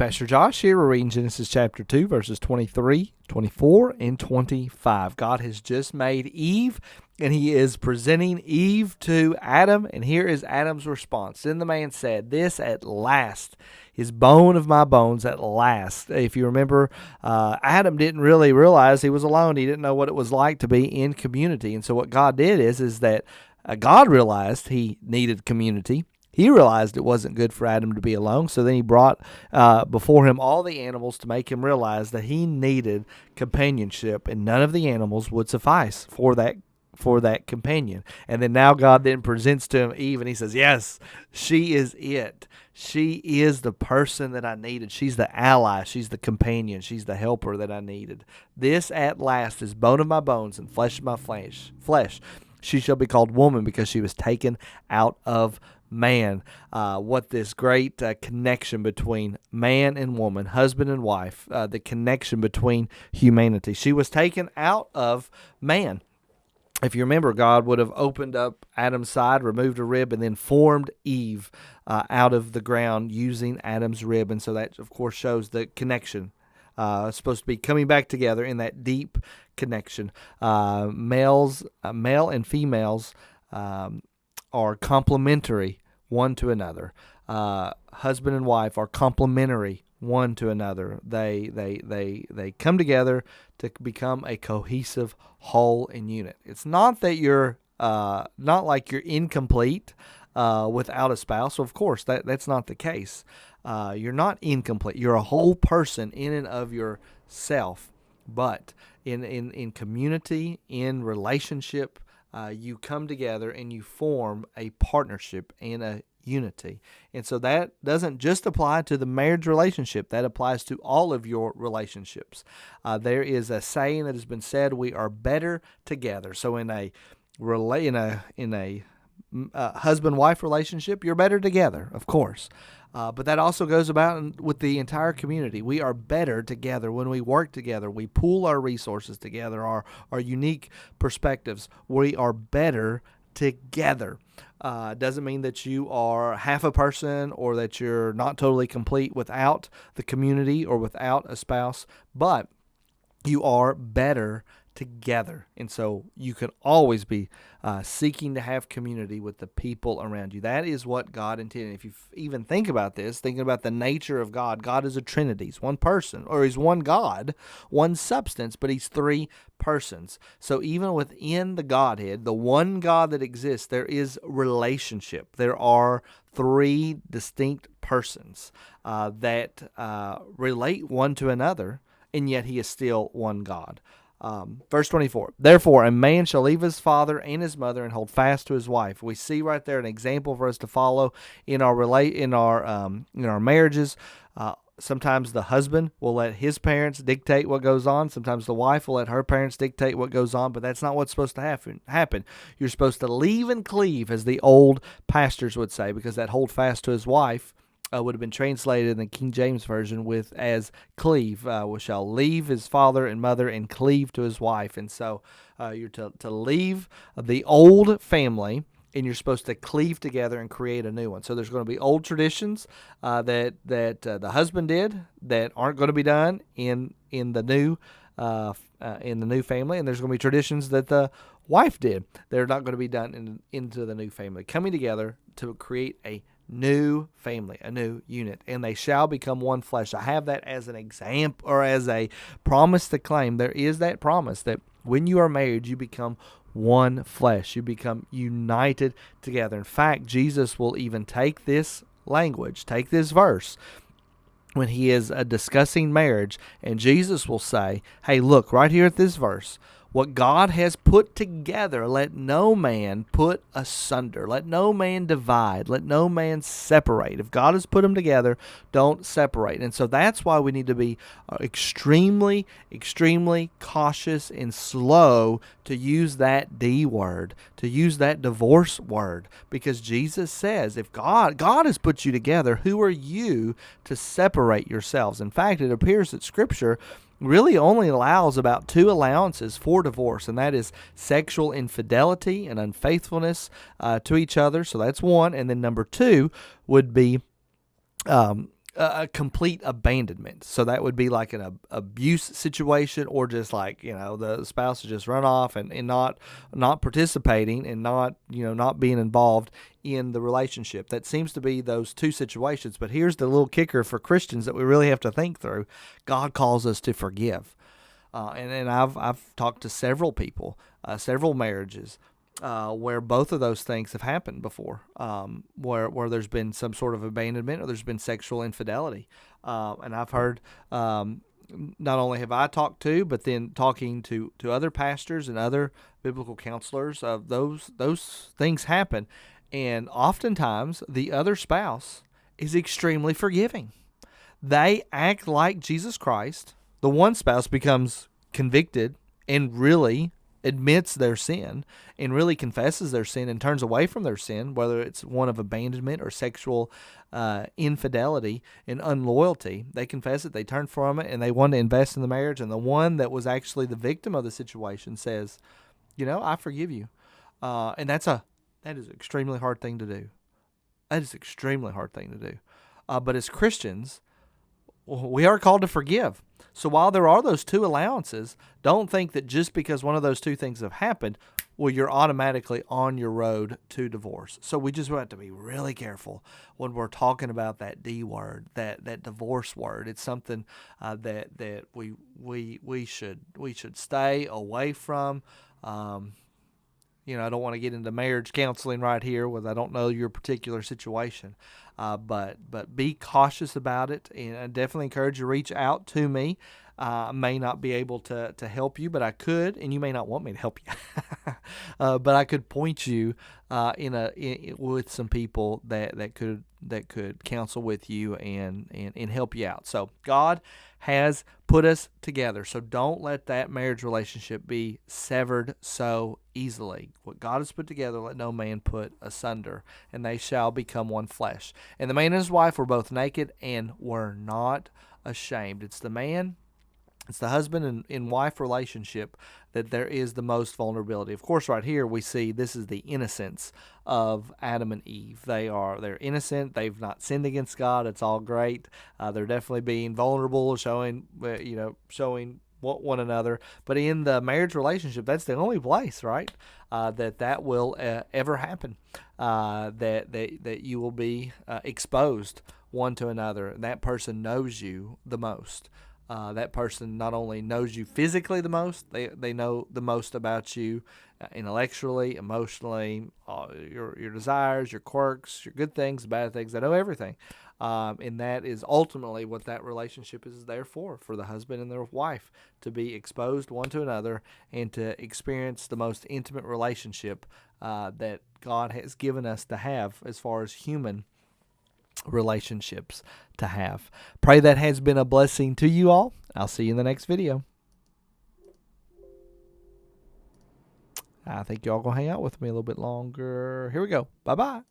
Pastor Josh here. We're reading Genesis chapter 2, verses 23, 24, and 25. God has just made Eve, and he is presenting Eve to Adam, and here is Adam's response. Then the man said, "This at last is bone of my bones at last." If you remember, Adam didn't really realize he was alone. He didn't know what it was like to be in community. And so what God did is that God realized he needed community. He realized it wasn't good for Adam to be alone, so then he brought before him all the animals to make him realize that he needed companionship, and none of the animals would suffice for that companion. And then now God then presents to him Eve, and he says, yes, she is it. She is the person that I needed. She's the ally. She's the companion. She's the helper that I needed. This at last is bone of my bones and flesh of my flesh. She shall be called woman because she was taken out of man. What this great connection between man and woman, husband and wife, the connection between humanity. She was taken out of man. If you remember, God would have opened up Adam's side, removed a rib, and then formed Eve out of the ground using Adam's rib. And so that, of course, shows the connection. It's supposed to be coming back together in that deep connection. Male and females are complementary one to another. Husband and wife are complementary one to another. They come together to become a cohesive whole and unit. It's not that you're not like you're incomplete without a spouse. So of course that's not the case. You're not incomplete. You're a whole person in and of yourself. But in community, in relationship, you come together and you form a partnership and a unity. And so that doesn't just apply to the marriage relationship. That applies to all of your relationships. There is a saying that has been said, we are better together. So in a husband-wife relationship, you're better together, of course. But that also goes about with the entire community. We are better together when we work together. We pool our resources together, our unique perspectives. We are better together. Doesn't mean that you are half a person or that you're not totally complete without the community or without a spouse, but you are better together. And so you can always be seeking to have community with the people around you. That is what God intended. If you even think about this, thinking about the nature of God, God is a Trinity. He's one person, or he's one God, one substance, but he's three persons. So even within the Godhead, the one God that exists, there is relationship. There are three distinct persons that relate one to another, and yet he is still one God. Verse 24, therefore a man shall leave his father and his mother and hold fast to his wife. We see right there an example for us to follow in our marriages. Sometimes the husband will let his parents dictate what goes on. Sometimes the wife will let her parents dictate what goes on, but that's not what's supposed to happen. You're supposed to leave and cleave, as the old pastors would say, because that hold fast to his wife would have been translated in the King James Version as cleave. Shall leave his father and mother and cleave to his wife. And so you're to leave the old family, and you're supposed to cleave together and create a new one. So there's going to be old traditions that the husband did that aren't going to be done in the new family, and there's going to be traditions that the wife did. They're not going to be done into the new family. Coming together to create a new family, a new unit, and they shall become one flesh. I have that as an example, or as a promise to claim. There is that promise that when you are married, you become one flesh. You become united together. In fact, Jesus will even take this language, take this verse, when he is discussing marriage, and Jesus will say, hey, look, right here at this verse, what God has put together, let no man put asunder. Let no man divide. Let no man separate. If God has put them together, don't separate. And so that's why we need to be extremely, extremely cautious and slow to use that D word, to use that divorce word. Because Jesus says, if God has put you together, who are you to separate yourselves? In fact, it appears that Scripture really only allows about two allowances for divorce, and that is sexual infidelity and unfaithfulness to each other. So that's one. And then number two would be a complete abandonment. So that would be like an abuse situation, or just like, the spouse has just run off and not participating and not being involved in the relationship. That seems to be those two situations. But here's the little kicker for Christians that we really have to think through. God calls us to forgive. And I've talked to several people, several marriages, where both of those things have happened before, where there's been some sort of abandonment or there's been sexual infidelity. And I've heard, not only have I talked to, but then talking to other pastors and other biblical counselors, of those things happen. And oftentimes the other spouse is extremely forgiving. They act like Jesus Christ. The one spouse becomes convicted and really admits their sin and really confesses their sin and turns away from their sin, whether it's one of abandonment or sexual infidelity and unloyalty. They confess it, they turn from it, and they want to invest in the marriage. And the one that was actually the victim of the situation says, I forgive you. And that is an extremely hard thing to do. That is an extremely hard thing to do. But as Christians, we are called to forgive. So while there are those two allowances, don't think that just because one of those two things have happened, you're automatically on your road to divorce. So we just have to be really careful when we're talking about that D word, that divorce word. It's something that we should stay away from. I don't want to get into marriage counseling right here, with I don't know your particular situation, but be cautious about it, and I definitely encourage you to reach out to me. I may not be able to help you, but I could, and you may not want me to help you, but I could point you with some people that could counsel with you and help you out. So God has put us together, so don't let that marriage relationship be severed so easily. What God has put together, let no man put asunder, and they shall become one flesh. And the man and his wife were both naked and were not ashamed. It's the husband and wife relationship that there is the most vulnerability. Of course, right here we see this is the innocence of Adam and Eve. They're innocent. They've not sinned against God. It's all great. They're definitely being vulnerable, showing one another. But in the marriage relationship, that's the only place, right, that will ever happen. That you will be exposed one to another, and that person knows you the most. That person not only knows you physically the most, they know the most about you intellectually, emotionally, your desires, your quirks, your good things, bad things. They know everything. And that is ultimately what that relationship is there for the husband and their wife, to be exposed one to another and to experience the most intimate relationship that God has given us to have as far as human relationships to have. Pray that has been a blessing to you all. I'll see you in the next video. I think y'all gonna hang out with me a little bit longer. Here we go. Bye-bye.